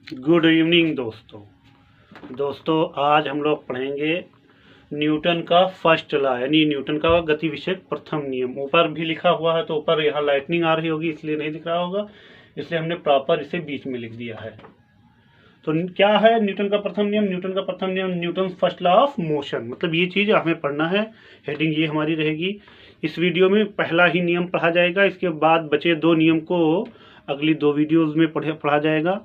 Good evening दोस्तों आज हम लोग पढ़ेंगे न्यूटन का फर्स्ट लॉ यानी न्यूटन का गति विषयक प्रथम नियम। ऊपर भी लिखा हुआ है तो ऊपर यहाँ लाइटनिंग आ रही होगी इसलिए नहीं दिख रहा होगा, इसलिए हमने प्रॉपर इसे बीच में लिख दिया है। तो क्या है न्यूटन का प्रथम नियम? न्यूटन का प्रथम नियम Newton first law of motion, मतलब ये चीज़ हमें पढ़ना है। हेडिंग ये हमारी रहेगी। इस वीडियो में पहला ही नियम पढ़ा जाएगा, इसके बाद बचे दो नियम को अगली दो वीडियोज़ में पढ़ा जाएगा।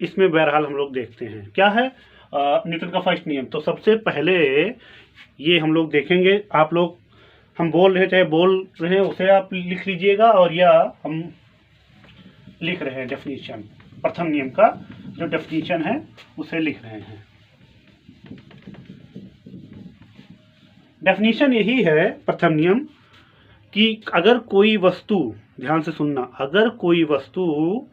इसमें बहरहाल हम लोग देखते हैं क्या है न्यूटन का फर्स्ट नियम। तो सबसे पहले ये हम लोग देखेंगे, आप लोग हम बोल रहे चाहे बोल रहे हैं उसे आप लिख लीजिएगा, और या हम लिख रहे हैं डेफिनेशन, प्रथम नियम का जो डेफिनेशन है उसे लिख रहे हैं। डेफिनेशन यही है प्रथम नियम कि अगर कोई वस्तु, ध्यान से सुनना, अगर कोई वस्तु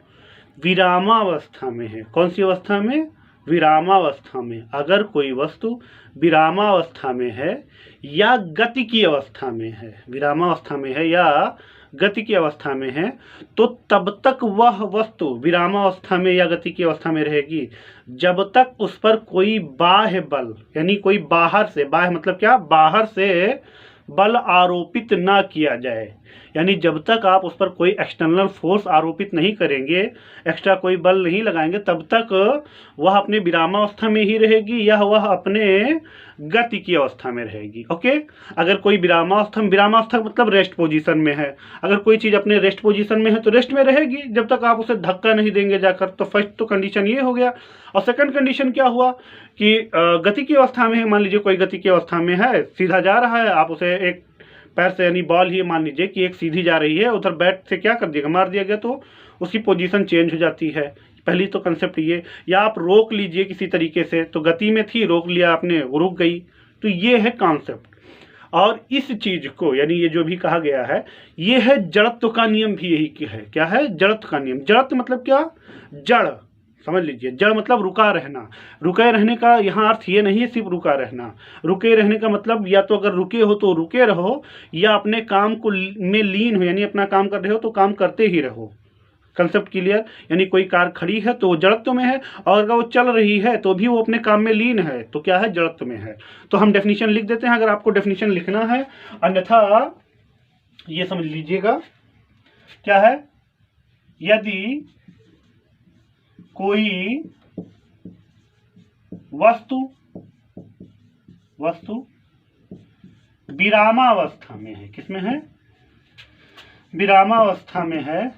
विरामावस्था में है, कौन सी अवस्था में? विरामावस्था में। अगर कोई वस्तु विरामावस्था में है या गति की अवस्था में है, विरामावस्था में है या गति की अवस्था में है, तो तब तक वह वस्तु विरामावस्था में या गति की अवस्था में रहेगी जब तक उस पर कोई बाह्य बल, यानी कोई बाहर से, बाह्य मतलब क्या? बाहर से बल आरोपित ना किया जाए। यानी जब तक आप उस पर कोई एक्सटर्नल फोर्स आरोपित नहीं करेंगे, एक्स्ट्रा कोई बल नहीं लगाएंगे, तब तक वह अपने विरामावस्था में ही रहेगी या वह अपने गति की अवस्था में रहेगी। ओके, अगर कोई विरामावस्था मतलब रेस्ट पोजीशन में है, अगर कोई चीज़ अपने रेस्ट पोजीशन में है तो रेस्ट में रहेगी जब तक आप उसे धक्का नहीं देंगे जाकर। तो फर्स्ट तो कंडीशन ये हो गया। और सेकंड कंडीशन क्या हुआ कि गति की अवस्था में है। मान लीजिए कोई गति की अवस्था में है, सीधा जा रहा है, आप उसे एक पैर से, यानी बॉल ही मान लीजिए कि एक सीधी जा रही है, उधर बैट से क्या कर दिया, मार दिया गया, तो उसकी पोजीशन चेंज हो जाती है। पहली तो कंसेप्ट ये। या आप रोक लीजिए किसी तरीके से, तो गति में थी, रोक लिया आपने, रुक गई। तो ये है कॉन्सेप्ट। और इस चीज को, यानी ये जो भी कहा गया है, ये है जड़त्व का नियम भी यही है। क्या है? जड़त्व का नियम। जड़त्व मतलब क्या? जड़, समझ लीजिए। जड़ मतलब रुका रहना। रुके रहने का यहाँ अर्थ ये नहीं है सिर्फ रुका रहना। रुके रहने का मतलब या तो अगर रुके हो तो रुके रहो, या अपने काम को में लीन हो, यानी अपना काम कर रहे हो तो काम करते ही रहो। Concept clear? यानी कोई कार खड़ी है तो वो जड़त्व में है, और अगर वो चल रही है तो भी वो अपने काम में लीन है, तो क्या है? जड़त्व में है। तो हम डेफिनेशन लिख देते हैं अगर आपको डेफिनेशन लिखना है, अन्यथा ये समझ लीजिएगा। क्या है? यदि कोई वस्तु विरामावस्था में है, किसमें है? विरामावस्था में है।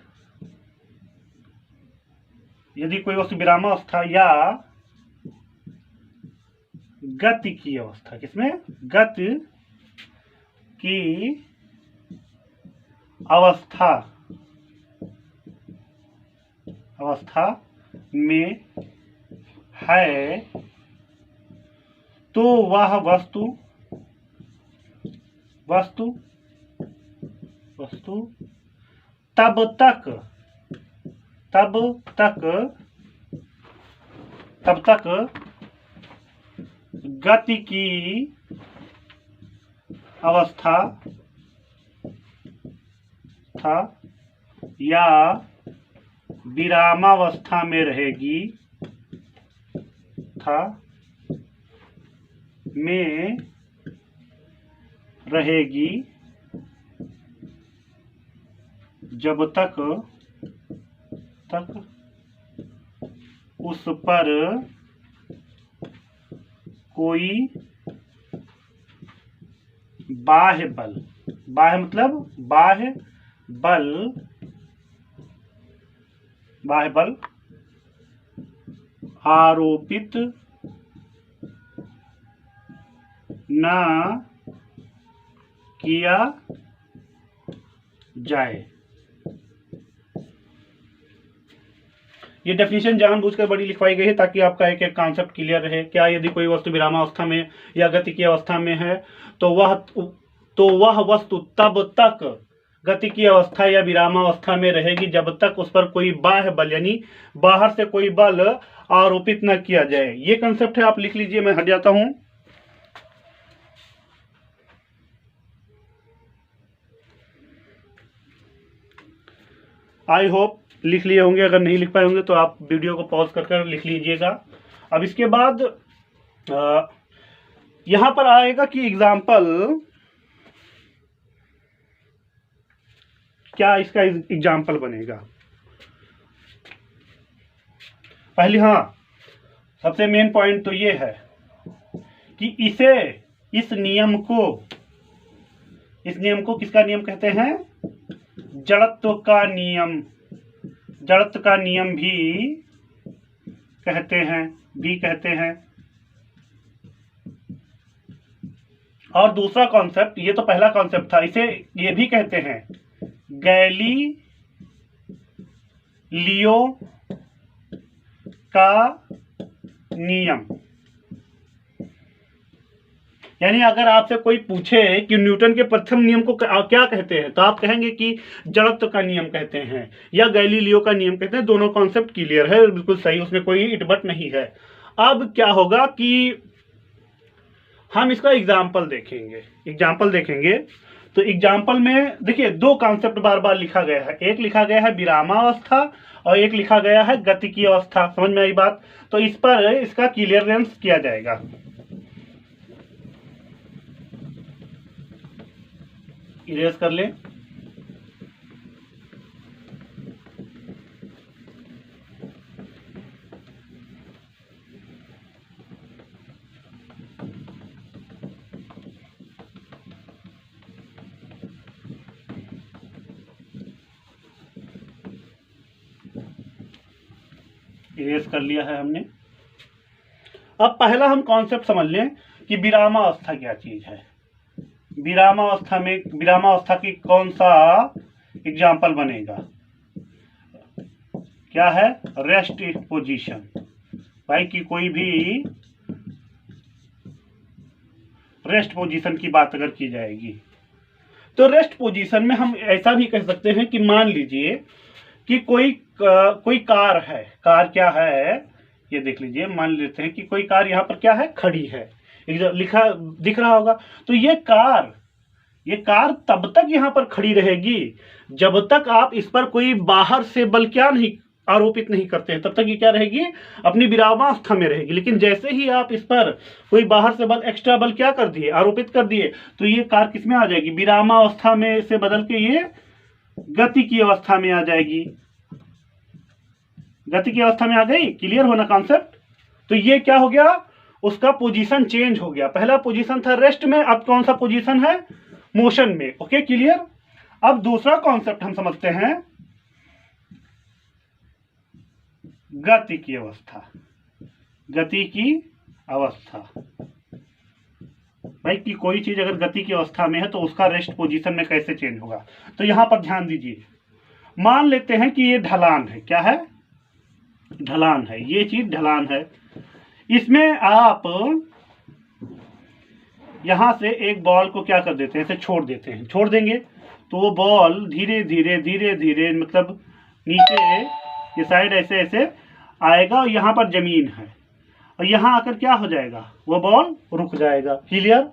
यदि कोई वस्तु विरामावस्था या गति की अवस्था, किसमें? गति की अवस्था में है, तो वह वस्तु तब तक गति की अवस्था या विरामावस्था में रहेगी जब तक उस पर कोई बाह्य बल, बाह्य मतलब बाह्य बल आरोपित ना किया जाए। ये डेफिनेशन जानबूझकर बड़ी लिखवाई गई है ताकि आपका एक एक कॉन्सेप्ट क्लियर रहे। क्या? यदि कोई वस्तु विरामावस्था में या गति की अवस्था में है तो वह वस्तु तब तक गति की अवस्था या विरामावस्था में रहेगी जब तक उस पर कोई बाह्य बल, यानी बाहर से कोई बल आरोपित न किया जाए। ये कंसेप्ट है, आप लिख लीजिए, मैं हट जाता हूं। आई होप लिख लिए होंगे, अगर नहीं लिख पाए होंगे तो आप वीडियो को पॉज कर लिख लीजिएगा। अब इसके बाद यहां पर आएगा कि एग्जाम्पल क्या, इसका एग्जाम्पल बनेगा पहले। हाँ, सबसे मेन पॉइंट तो ये है कि इस नियम को किसका नियम कहते हैं? जड़त्व का नियम, जड़त्व का नियम भी कहते हैं। और दूसरा कॉन्सेप्ट, ये तो पहला कॉन्सेप्ट था, इसे ये भी कहते हैं गैलीलियो का नियम। यानी अगर आपसे कोई पूछे कि न्यूटन के प्रथम नियम को क्या कहते हैं, तो आप कहेंगे कि जड़त्व का नियम कहते हैं या गैलीलियो का नियम कहते हैं। दोनों कॉन्सेप्ट क्लियर है, बिल्कुल सही, उसमें कोई इटबट नहीं है। अब क्या होगा कि हम इसका एग्जाम्पल देखेंगे। तो एग्जाम्पल में देखिए, दो कॉन्सेप्ट बार बार लिखा गया है। एक लिखा गया है विरामावस्था और एक लिखा गया है गतिकी अवस्था। समझ में आई बात? तो इस पर इसका क्लियरेंस किया जाएगा। इरेज कर लें। इरेज कर लिया है हमने। अब पहला हम कॉन्सेप्ट समझ लें कि विरामावस्था क्या चीज है। विरामावस्था की कौन सा एग्जाम्पल बनेगा? क्या है? Rest position. भाई की कोई भी रेस्ट पोजीशन की बात अगर की जाएगी तो रेस्ट पोजीशन में हम ऐसा भी कह सकते हैं कि मान लीजिए कि कोई कार है। कार क्या है ये देख लीजिए। मान लेते हैं कि कोई कार यहाँ पर क्या है, खड़ी है, लिखा दिख रहा होगा। तो ये कार तब तक यहाँ पर खड़ी रहेगी जब तक आप इस पर कोई बाहर से बल क्या नहीं आरोपित नहीं करते हैं, तब तक ये क्या रहेगी, अपनी विरामावस्था में रहेगी। लेकिन जैसे ही आप इस पर कोई बाहर से बल, एक्स्ट्रा बल क्या कर दिए, आरोपित कर दिए, तो ये कार किस में आ जाएगी, विरामावस्था में से बदल के ये गति की अवस्था में आ जाएगी। गति की अवस्था में आ गई। क्लियर होना कॉन्सेप्ट? तो ये क्या हो गया, उसका पोजीशन चेंज हो गया। पहला पोजीशन था रेस्ट में, अब कौन सा पोजीशन है, मोशन में। Okay, clear. अब दूसरा कॉन्सेप्ट हम समझते हैं गति की अवस्था। गति की अवस्था, भाई कि कोई चीज अगर गति की अवस्था में है तो उसका रेस्ट पोजीशन में कैसे चेंज होगा। तो यहां पर ध्यान दीजिए। मान लेते हैं कि ये ढलान है। क्या है? ढलान है। ये चीज ढलान है। इसमें आप यहां से एक बॉल को क्या कर देते हैं, इसे छोड़ देते हैं। छोड़ देंगे तो वो बॉल धीरे धीरे मतलब नीचे ये साइड ऐसे ऐसे आएगा और यहाँ पर जमीन है और यहाँ आकर क्या हो जाएगा, वो बॉल रुक जाएगा। क्लियर?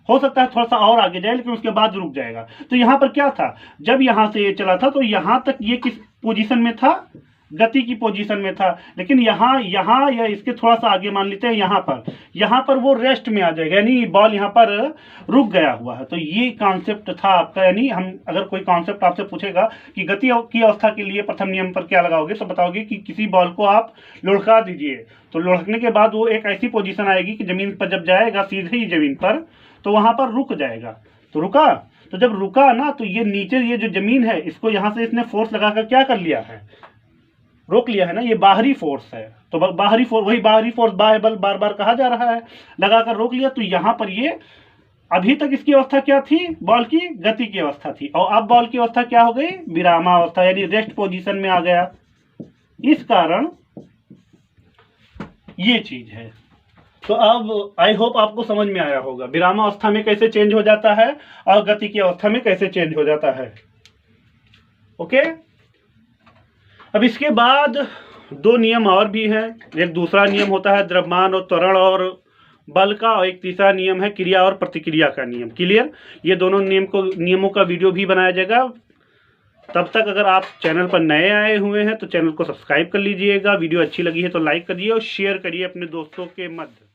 हो सकता है थोड़ा सा और आगे जाए लेकिन उसके बाद रुक जाएगा। तो यहाँ पर क्या था, जब यहाँ से ये चला था तो यहाँ तक ये किस पोजीशन में था, गति की पोजीशन में था। लेकिन यहाँ या इसके थोड़ा सा आगे मान लेते हैं, यहाँ पर वो रेस्ट में आ जाएगा, यानी बॉल यहाँ पर रुक गया हुआ है। तो ये कॉन्सेप्ट था आपका। यानी हम अगर कोई कॉन्सेप्ट आपसे पूछेगा कि गति की अवस्था के लिए प्रथम नियम पर क्या लगाओगे, तो बताओगे कि किसी बॉल को आप लुढ़का दीजिए, तो लुढ़कने के बाद वो एक ऐसी पोजीशन आएगी कि जमीन पर जब जाएगा सीधे ही जमीन पर, तो वहां पर रुक जाएगा। तो रुका, तो जब रुका ना, तो ये नीचे ये जो जमीन है इसको यहाँ से इसने फोर्स लगाकर क्या कर लिया है, रोक लिया है ना। ये बाहरी फोर्स है। तो बाहरी फोर्स बाह्य बल बार बार कहा जा रहा है, लगाकर रोक लिया। तो यहाँ पर ये अभी तक इसकी अवस्था क्या थी, बॉल की गति की अवस्था थी, और अब बॉल की अवस्था क्या हो गई, विरामावस्था, यानी रेस्ट पोजीशन में आ गया। इस कारण ये चीज है। तो अब आई होप आपको समझ में आया होगा विरामावस्था में कैसे चेंज हो जाता है और गति की अवस्था में कैसे चेंज हो जाता है। ओके, अब इसके बाद दो नियम और भी हैं। एक दूसरा नियम होता है द्रव्यमान और त्वरण और बल का, और एक तीसरा नियम है क्रिया और प्रतिक्रिया का नियम। क्लियर? ये दोनों नियमों का वीडियो भी बनाया जाएगा, तब तक अगर आप चैनल पर नए आए हुए हैं तो चैनल को सब्सक्राइब कर लीजिएगा। वीडियो अच्छी लगी है तो लाइक करिए और शेयर करिए अपने दोस्तों के मध्य।